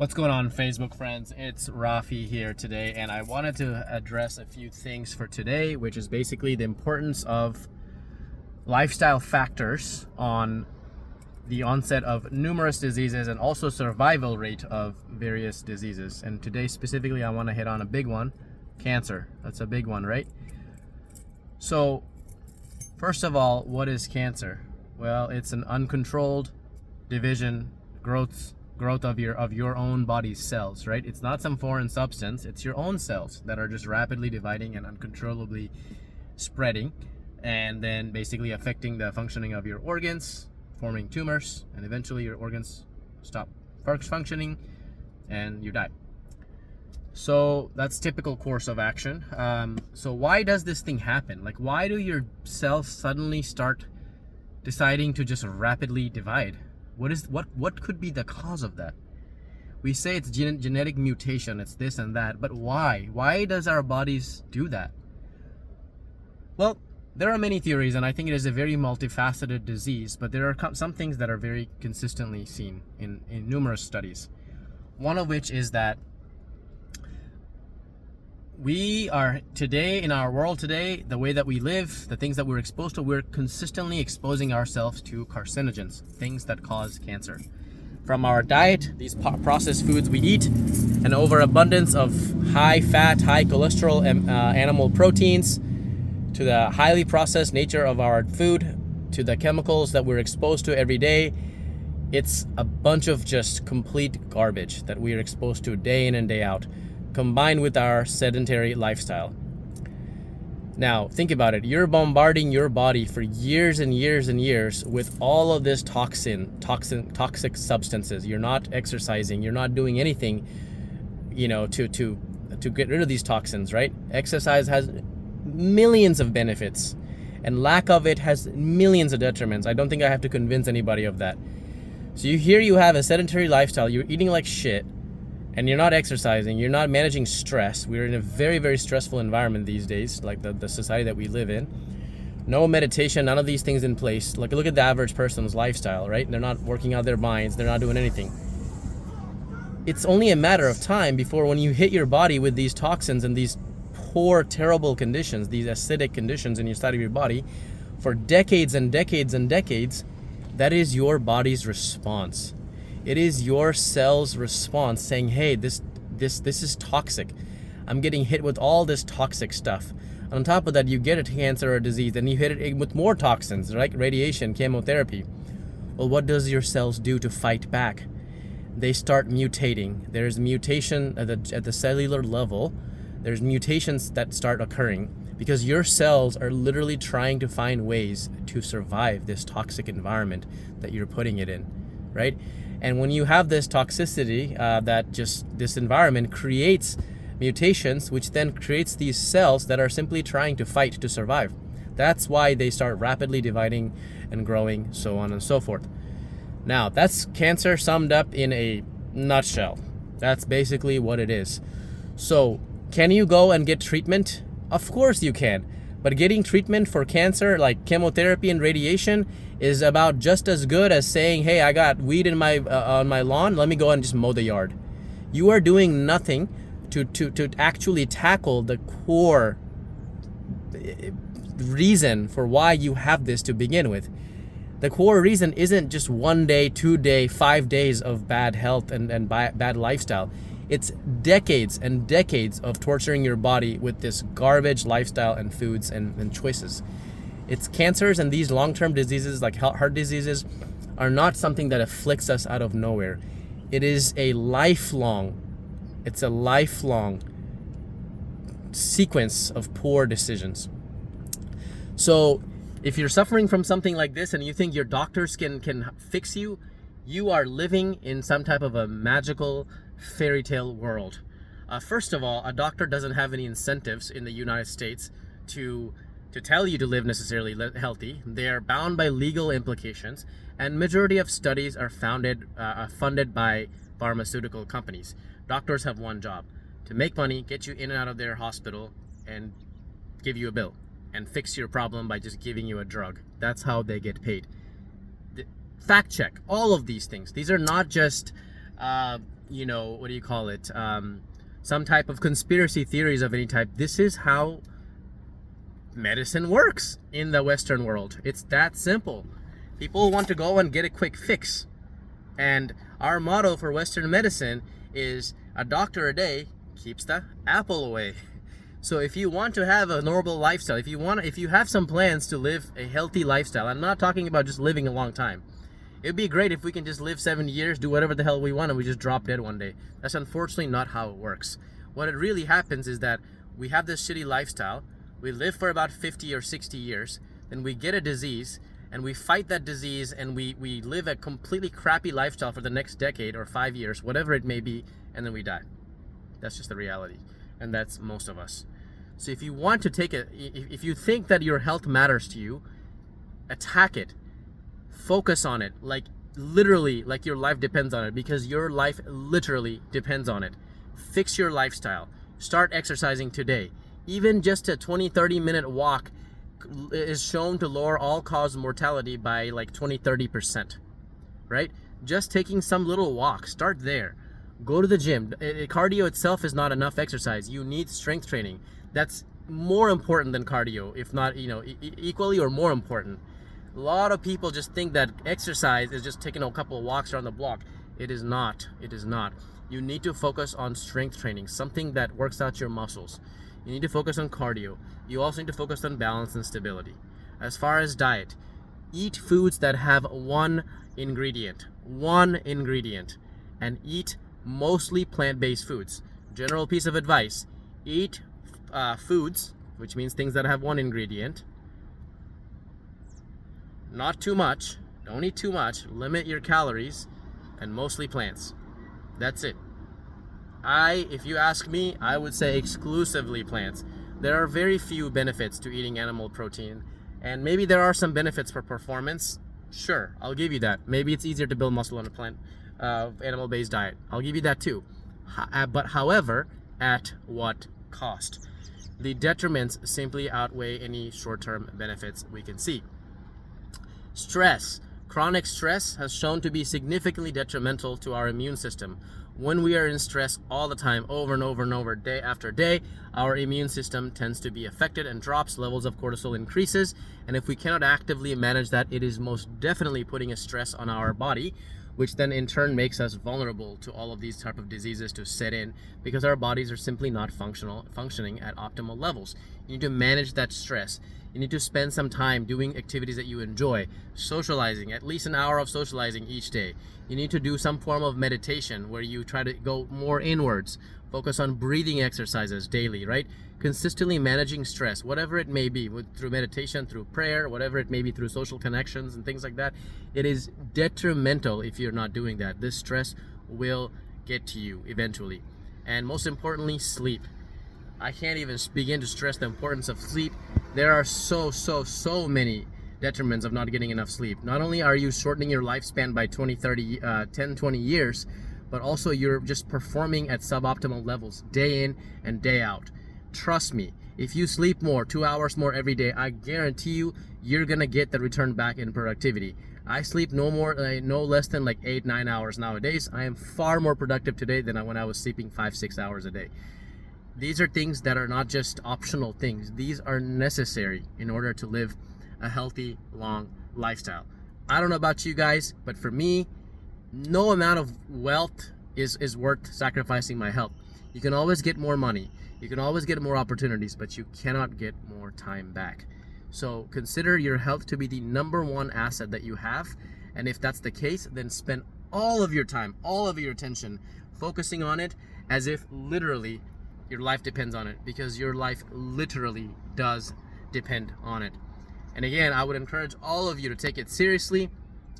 What's going on, Facebook friends? It's Rafi here today, and I wanted to address a few things for today, which is basically the importance of lifestyle factors on the onset of numerous diseases and also survival rate of various diseases. And today specifically, I want to hit on a big one, cancer. That's a big one, right? So, first of all, what is cancer? Well, it's an uncontrolled division, growth of your own body's cells, right? It's not some foreign substance. It's your own cells that are just rapidly dividing and uncontrollably spreading, and then basically affecting the functioning of your organs, forming tumors, and eventually your organs stop functioning and you die. So that's typical course of action. So why does this thing happen? Like, why do your cells suddenly start deciding to just rapidly divide? What could be the cause of that? We say it's genetic mutation, it's this and that, but why? Why does our bodies do that? Well, there are many theories, and I think it is a very multifaceted disease, but there are some things that are very consistently seen in numerous studies. One of which is that we are today, in our world today, the way that we live, the things that we're exposed to, we're consistently exposing ourselves to carcinogens, things that cause cancer. From our diet, these processed foods we eat, an overabundance of high fat, high cholesterol animal proteins, to the highly processed nature of our food, to the chemicals that we're exposed to every day. It's a bunch of just complete garbage that we are exposed to day in and day out, combined with our sedentary lifestyle. Now, think about it. You're bombarding your body for years and years and years with all of this toxic substances. You're not exercising. You're not doing anything, to get rid of these toxins, right? Exercise has millions of benefits, and lack of it has millions of detriments. I don't think I have to convince anybody of that. So you have a sedentary lifestyle. You're eating like shit, and you're not exercising, you're not managing stress. We're in a very, very stressful environment these days, like the society that we live in. No meditation, none of these things in place. Like, look at the average person's lifestyle, right? They're not working out their minds, they're not doing anything. It's only a matter of time before, when you hit your body with these toxins and these poor, terrible conditions, these acidic conditions in your side of your body, for decades and decades and decades, that is your body's response. It is your cell's response saying, hey, this is toxic. I'm getting hit with all this toxic stuff. On top of that, you get a cancer or a disease, and you hit it with more toxins, right? Radiation, chemotherapy. Well, what does your cells do to fight back? They start mutating. There's mutation at the cellular level. There's mutations that start occurring because your cells are literally trying to find ways to survive this toxic environment that you're putting it in, right? And when you have this toxicity, this environment creates mutations, which then creates these cells that are simply trying to fight to survive. That's why they start rapidly dividing and growing, so on and so forth. Now, that's cancer summed up in a nutshell. That's basically what it is. So, can you go and get treatment? Of course you can. But getting treatment for cancer, like chemotherapy and radiation, is about just as good as saying, hey, I got weed in my on my lawn, let me go and just mow the yard. You are doing nothing to actually tackle the core reason for why you have this to begin with. The core reason isn't just 1 day, 2 day, 5 days of bad health and bad lifestyle. It's decades and decades of torturing your body with this garbage lifestyle and foods and choices. It's cancers and these long-term diseases like heart diseases are not something that afflicts us out of nowhere. It's a lifelong sequence of poor decisions. So if you're suffering from something like this and you think your doctors can fix you, you are living in some type of a magical fairy tale world. First of all, a doctor doesn't have any incentives in the United States to tell you to live necessarily healthy. They are bound by legal implications, and majority of studies are funded by pharmaceutical companies. Doctors have one job: to make money, get you in and out of their hospital, and give you a bill, and fix your problem by just giving you a drug. That's how they get paid. Fact check all of these things. These are not just what do you call it? Some type of conspiracy theories of any type. This is how medicine works in the Western world. It's that simple. People want to go and get a quick fix. And our motto for Western medicine is a doctor a day keeps the apple away. So if you want to have a normal lifestyle, if you have some plans to live a healthy lifestyle, I'm not talking about just living a long time. It'd be great if we can just live 70 years, do whatever the hell we want, and we just drop dead one day. That's unfortunately not how it works. What it really happens is that we have this shitty lifestyle, we live for about 50 or 60 years, then we get a disease, and we fight that disease, and we live a completely crappy lifestyle for the next decade or 5 years, whatever it may be, and then we die. That's just the reality, and that's most of us. So if you want to if you think that your health matters to you, attack it. Focus on it, like literally, like your life depends on it, because your life literally depends on it. Fix your lifestyle. Start exercising today. Even just a 20-30 minute walk is shown to lower all-cause mortality by like 20-30%, right? Just taking some little walk, start there. Go to the gym. Cardio itself is not enough exercise. You need strength training. That's more important than cardio, if not, equally or more important. A lot of people just think that exercise is just taking a couple of walks around the block. It is not. It is not. You need to focus on strength training, something that works out your muscles. You need to focus on cardio. You also need to focus on balance and stability. As far as diet, eat foods that have one ingredient, and eat mostly plant-based foods. General piece of advice, eat foods, which means things that have one ingredient. Not too much, don't eat too much, limit your calories, and mostly plants. That's it. If you ask me, I would say exclusively plants. There are very few benefits to eating animal protein, and maybe there are some benefits for performance. Sure, I'll give you that. Maybe it's easier to build muscle on a plant, animal-based diet. I'll give you that too. But however, at what cost? The detriments simply outweigh any short-term benefits we can see. Stress. Chronic stress has shown to be significantly detrimental to our immune system. When we are in stress all the time, over and over and over, day after day, our immune system tends to be affected and drops, levels of cortisol increases, and if we cannot actively manage that, it is most definitely putting a stress on our body, which then in turn makes us vulnerable to all of these type of diseases to set in, because our bodies are simply not functioning at optimal levels. You need to manage that stress. You need to spend some time doing activities that you enjoy, socializing, at least an hour of socializing each day. You need to do some form of meditation where you try to go more inwards, focus on breathing exercises daily, right? Consistently managing stress, whatever it may be, through meditation, through prayer, whatever it may be, through social connections and things like that. It is detrimental if you're not doing that. This stress will get to you eventually. And most importantly, sleep. I can't even begin to stress the importance of sleep. There are so many detriments of not getting enough sleep. Not only are you shortening your lifespan by 10, 20 years, but also you're just performing at suboptimal levels day in and day out. Trust me, if you sleep more, 2 hours more every day, I guarantee you, you're gonna get the return back in productivity. I sleep no less than like 8-9 hours nowadays. I am far more productive today than when I was sleeping 5-6 hours a day. These are things that are not just optional things. These are necessary in order to live a healthy, long lifestyle. I don't know about you guys, but for me, no amount of wealth is worth sacrificing my health. You can always get more money. You can always get more opportunities, but you cannot get more time back. So consider your health to be the number one asset that you have. And if that's the case, then spend all of your time, all of your attention focusing on it as if literally your life depends on it, because your life literally does depend on it. And again, I would encourage all of you to take it seriously,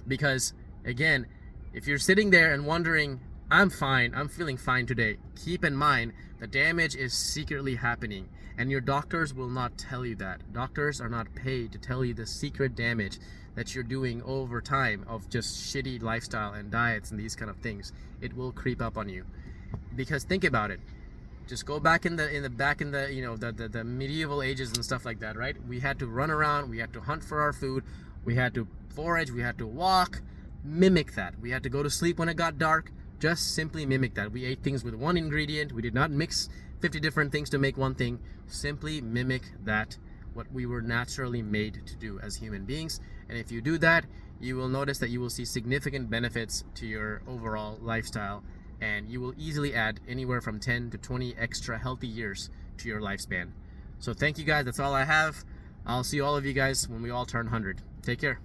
because again, if you're sitting there and wondering, I'm fine, I'm feeling fine today, keep in mind the damage is secretly happening, and your doctors will not tell you that. Doctors are not paid to tell you the secret damage that you're doing over time of just shitty lifestyle and diets and these kind of things. It will creep up on you. Because think about it. Just go back in the medieval ages and stuff like that, right? We had to run around, we had to hunt for our food, we had to forage, we had to walk. Mimic that. We had to go to sleep when it got dark. Just simply mimic that. We ate things with one ingredient. We did not mix 50 different things to make one thing. Simply mimic that, what we were naturally made to do as human beings. And if you do that, you will notice that you will see significant benefits to your overall lifestyle, and you will easily add anywhere from 10 to 20 extra healthy years to your lifespan. So thank you guys. That's all I have. I'll see all of you guys when we all turn 100. Take care.